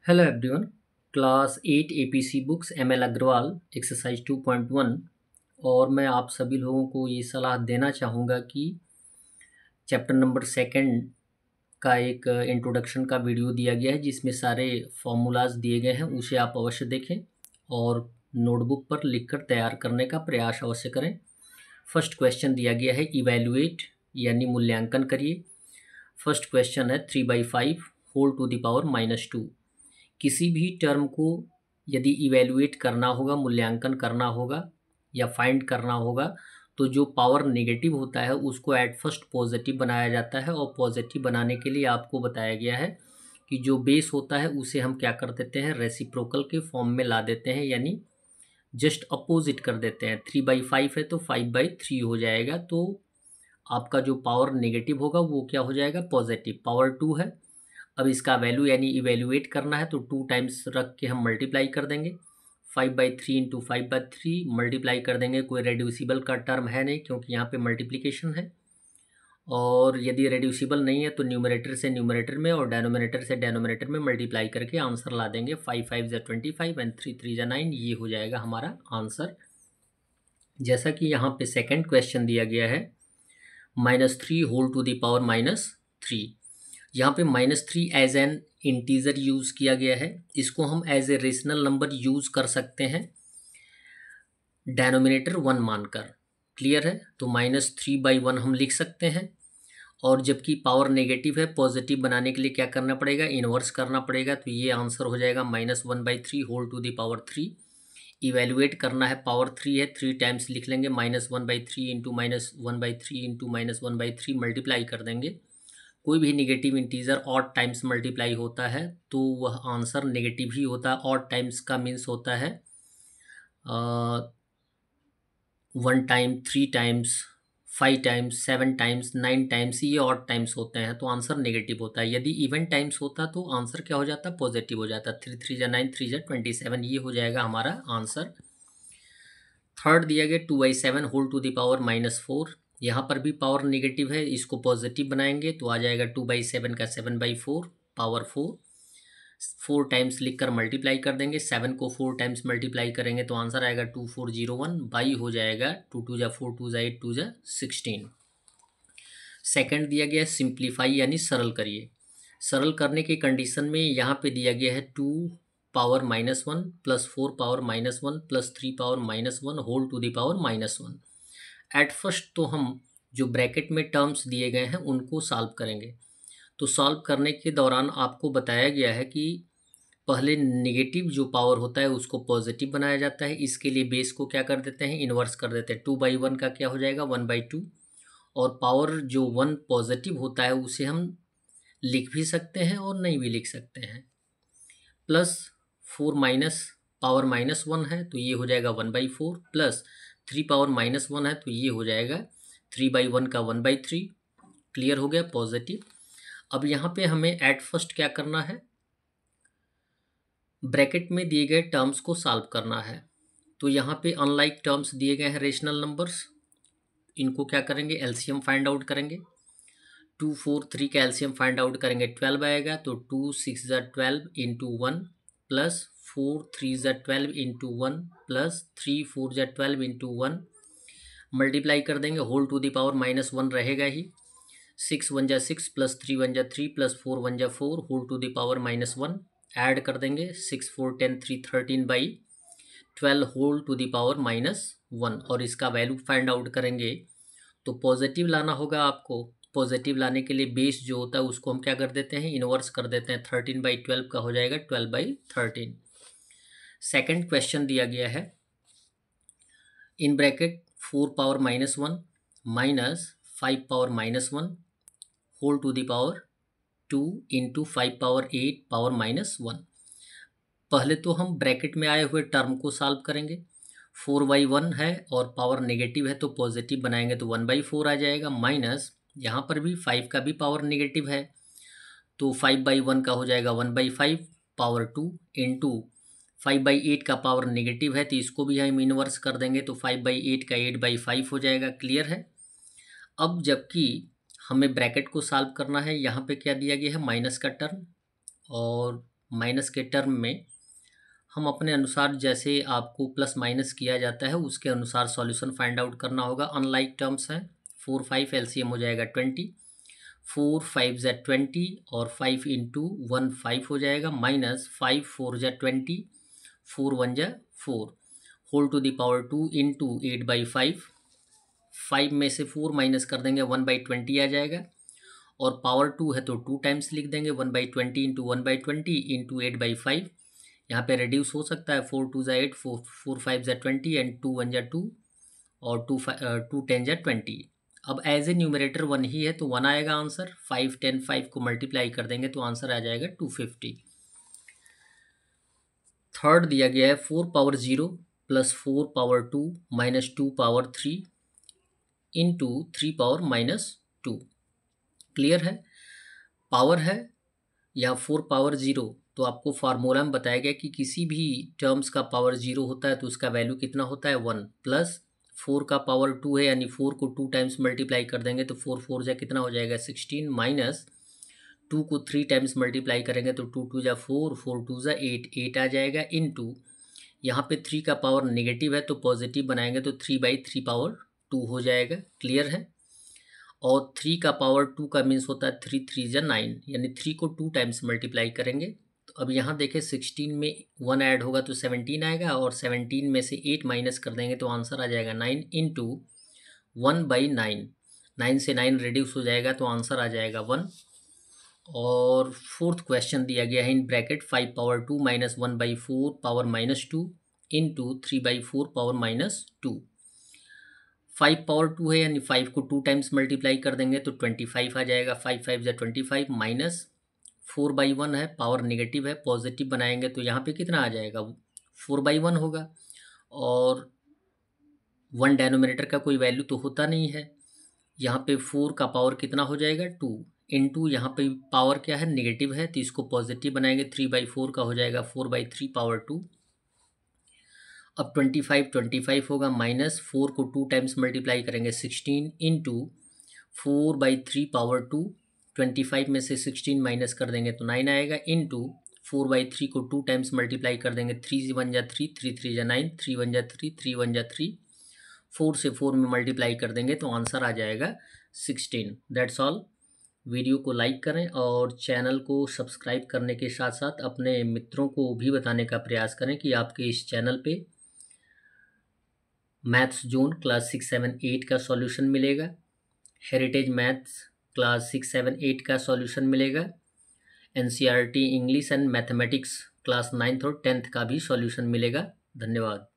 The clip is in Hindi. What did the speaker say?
Hello everyone. Class 8 APC books ML Agarwal exercise 2.1। और मैं आप सभी लोगों को ये सलाह देना चाहूँगा कि चैप्टर नंबर सेकंड का एक इंट्रोडक्शन का वीडियो दिया गया है जिसमें सारे फॉर्मूलाज दिए गए हैं, उसे आप अवश्य देखें और नोटबुक पर लिखकर तैयार करने का प्रयास अवश्य करें। फर्स्ट क्वेश्चन दिया गया है इवैल्यूएट यानी मूल्यांकन करिए। फर्स्ट क्वेश्चन है 3/5 होल टू द पावर -2। किसी भी टर्म को यदि इवैल्यूएट करना होगा, मूल्यांकन करना होगा या फाइंड करना होगा, तो जो पावर नेगेटिव होता है उसको एट फर्स्ट पॉजिटिव बनाया जाता है। और पॉजिटिव बनाने के लिए आपको बताया गया है कि जो बेस होता है उसे हम क्या कर देते हैं, रेसिप्रोकल के फॉर्म में ला देते हैं, यानी जस्ट अपोजिट कर देते हैं। 3/5 है तो 5/3 हो जाएगा। तो आपका जो पावर नेगेटिव होगा वो क्या हो जाएगा, पॉजिटिव। पावर 2 है, अब इसका वैल्यू यानी इवेल्युएट करना है तो 2 टाइम्स रख के हम मल्टीप्लाई कर देंगे। 5/3 इंटू 5/3 मल्टीप्लाई कर देंगे। कोई रेड्यूसिबल का टर्म है नहीं क्योंकि यहाँ पे मल्टीप्लिकेशन है। और यदि रेड्यूसिबल नहीं है तो न्यूमरेटर से न्यूमरेटर में और डेनोमिनेटर से डेनोमिनेटर में मल्टीप्लाई करके आंसर ला देंगे। 5 5 ज़ा 25 एंड 3 3 ज़ा 9, ये हो जाएगा हमारा आंसर। जैसा कि यहाँ पे सेकेंड क्वेश्चन दिया गया है -3 होल टू द पावर -3। यहाँ पे -3 एज एन इंटीजर यूज़ किया गया है। इसको हम as a rational number use कर सकते हैं डेनोमिनेटर 1 मानकर। क्लियर है? तो -3/1 हम लिख सकते हैं। और जबकि पावर नेगेटिव है, पॉजिटिव बनाने के लिए क्या करना पड़ेगा, इन्वर्स करना पड़ेगा। तो ये आंसर हो जाएगा -1/3 whole to the power 3। Evaluate करना है, पावर 3 है, 3 टाइम्स लिख लेंगे। -1/3 इंटू -1/3 इंटू -1/3 मल्टीप्लाई कर देंगे। कोई भी negative integer odd times multiply होता है तो वह आंसर नेगेटिव ही होता है। ऑड टाइम्स का मीन्स होता है 1 time, 3 times, 5 times, 7 times, 9 times, ये ऑड टाइम्स होते हैं तो आंसर नेगेटिव होता है। यदि इवन टाइम्स होता तो आंसर क्या हो जाता, पॉजिटिव हो जाता। 3 3 ज़ा 9, 3 ज़ा 27, ये हो जाएगा हमारा आंसर। थर्ड दिया गया 2/7 होल टू द पावर -4। यहाँ पर भी पावर नेगेटिव है, इसको पॉजिटिव बनाएंगे तो आ जाएगा 2/7 का 7/4 पावर 4। 4 टाइम्स लिखकर मल्टीप्लाई कर देंगे। 7 को 4 टाइम्स मल्टीप्लाई करेंगे तो आंसर आएगा 2401। बाई हो जाएगा 2 2 ज़ा 4, 2 ज़ा 8, 2 ज़ा 16। सेकेंड दिया गया सिंप्लीफाई यानी सरल करिए। सरल करने की कंडीशन में यहाँ पे दिया गया है 2 power -1 plus 4 power -1 plus 3 power -1 whole to the power -1। At first तो हम जो ब्रैकेट में टर्म्स दिए गए हैं उनको सॉल्व करेंगे। तो सॉल्व करने के दौरान आपको बताया गया है कि पहले नेगेटिव जो पावर होता है उसको पॉजिटिव बनाया जाता है। इसके लिए बेस को क्या कर देते हैं, इन्वर्स कर देते हैं। 2/1 का क्या हो जाएगा, 1/2। और पावर जो 1 पॉजिटिव होता है उसे हम लिख भी सकते हैं और नहीं भी लिख सकते हैं। प्लस 4 माइनस पावर -1 है तो ये हो जाएगा 1/4, प्लस 3 पावर -1 है तो ये हो जाएगा 3/1 का 1/3। क्लियर हो गया, पॉजिटिव। अब यहाँ पे हमें एट फर्स्ट क्या करना है, ब्रैकेट में दिए गए टर्म्स को सॉल्व करना है। तो यहाँ पे अनलाइक टर्म्स दिए गए हैं रेशनल नंबर्स, इनको क्या करेंगे, एलसीएम फाइंड आउट करेंगे। 2 4 3 का एलसीएम फाइंड आउट करेंगे, 12 आएगा। तो 2 6 ज़ा 12 इंटू 1 प्लस 4 3 ज़ा 12 इंटू 1 प्लस 3 4 ज़ा 12 इंटू 1 मल्टीप्लाई कर देंगे। होल टू द पावर -1 रहेगा ही। 6 1 ज़ा 6 प्लस 3 1 ज़ा 3 प्लस 4 1 ज़ा 4 whole to the power -1 add कर देंगे। 6 4 10 3 13/12 होल टू द पावर -1 और इसका वैल्यू फाइंड आउट करेंगे तो पॉजिटिव लाना होगा आपको। पॉजिटिव लाने के लिए बेस जो होता है उसको हम क्या कर देते हैं, इन्वर्स कर देते हैं। 13/12 का हो जाएगा 12/13। सेकेंड क्वेश्चन दिया गया है in bracket 4 power -1 minus 5 power -1 whole to the power 2 into 5 power 8 power -1। पहले तो हम ब्रैकेट में आए हुए टर्म को सॉल्व करेंगे। 4/1 है और पावर नेगेटिव है तो पॉजिटिव बनाएंगे तो 1/4 आ जाएगा। माइनस यहाँ पर भी 5 का भी पावर नेगेटिव है तो 5/1 का हो जाएगा 1/5 पावर 2 इंटू 5/8 का पावर नेगेटिव है तो इसको भी हम इन्वर्स कर देंगे तो 5/8 का 8/5 हो जाएगा। क्लियर है? अब जबकि हमें ब्रैकेट को सॉल्व करना है, यहाँ पे क्या दिया गया है, माइनस का टर्म और माइनस के टर्म में हम अपने अनुसार, जैसे आपको प्लस माइनस किया जाता है उसके अनुसार सॉल्यूशन फाइंड आउट करना होगा। अनलाइक टर्म्स हैं। 4 5 एलसीएम हो जाएगा 20, 4 5 ज़ा 20 और 5 इंटू 1 5 हो जाएगा, माइनस 5 4 ज़ा 20, 4 1 ज़ा 4 whole to the power 2 into 8/5। 5 में से 4 माइनस कर देंगे 1/20 आ जाएगा, और पावर 2 है तो 2 टाइम्स लिख देंगे 1/20 इंटू 1/20 इंटू 8/5। यहाँ पे रिड्यूस हो सकता है, 4 2 ज़ा 8, 4 5 ज़ा 20 एंड 2 1 ज़ा 2 और 2 10 ज़ा 20। अब एज ए न्यूमरेटर 1 ही है तो 1 आएगा आंसर। 5 10 5 को मल्टीप्लाई कर देंगे तो आंसर आ जाएगा 250। थर्ड दिया गया है 4 power 0 plus 4 power 2 minus 2 power 3 into 3 power minus 2। Clear है? पावर है या 4 पावर 0, तो आपको फार्मूला में बताया गया कि किसी भी टर्म्स का पावर 0 होता है तो उसका वैल्यू कितना होता है 1, प्लस 4 का पावर 2 है यानी 4 को 2 टाइम्स मल्टीप्लाई कर देंगे तो 4 4 जा कितना हो जाएगा 16, माइनस 2 को 3 टाइम्स मल्टीप्लाई करेंगे तो 2 2 जा 4, 4 2 जा 8, 8 आ जाएगा, इंटू यहाँ पे 3 का पावर नेगेटिव है तो पॉजिटिव बनाएंगे तो 3/3 पावर 2 हो जाएगा। क्लियर है? और 3 का पावर 2 का मीन्स होता है 3 3 जा 9, यानी 3 को 2 टाइम्स मल्टीप्लाई करेंगे। तो अब यहाँ देखें 16 में 1 ऐड होगा तो 17 आएगा, और 17 में से 8 माइनस कर देंगे तो आंसर आ जाएगा 9 इंटू 1/9। 9 से 9 रिड्यूस हो जाएगा तो आंसर आ जाएगा 1। और फोर्थ क्वेश्चन दिया गया है in bracket 5 power 2 minus 1/4 power minus 2 into 3/4 power minus 2। 5 power 2 है यानी 5 को 2 टाइम्स मल्टीप्लाई कर देंगे तो 25 आ जाएगा। 5 5 जा 25, माइनस 4/1 है, पावर नेगेटिव है, पॉजिटिव बनाएंगे तो यहाँ पे कितना आ जाएगा 4/1 होगा, और 1 डेनोमिनेटर का कोई वैल्यू तो होता नहीं है। यहाँ पे 4 का पावर कितना हो जाएगा 2, इंटू यहाँ पे पावर क्या है नेगेटिव है तो इसको पॉजिटिव बनाएंगे, 3/4 का हो जाएगा 4/3 पावर 2। अब 25 होगा, माइनस 4 को 2 टाइम्स मल्टीप्लाई करेंगे 16 इंटू 4/3 पावर 2। 25 में से 16 माइनस कर देंगे तो 9 आएगा, इंटू 4/3 को 2 टाइम्स मल्टीप्लाई कर देंगे 3 1 जा 3, 3 3 जा 9, 3 1 जा 3, 3 1 जा 3, 4 से 4 में मल्टीप्लाई कर देंगे तो आंसर आ जाएगा 16। That's all. वीडियो को लाइक करें और चैनल को सब्सक्राइब करने के साथ साथ अपने मित्रों को भी बताने का प्रयास करें कि आपके इस चैनल पे मैथ्स जोन क्लास 6 7 8 का सॉल्यूशन मिलेगा, हेरिटेज मैथ्स क्लास 6 7 8 का सॉल्यूशन मिलेगा, NCERT English and mathematics class 9th और 10th का भी सॉल्यूशन मिलेगा। धन्यवाद।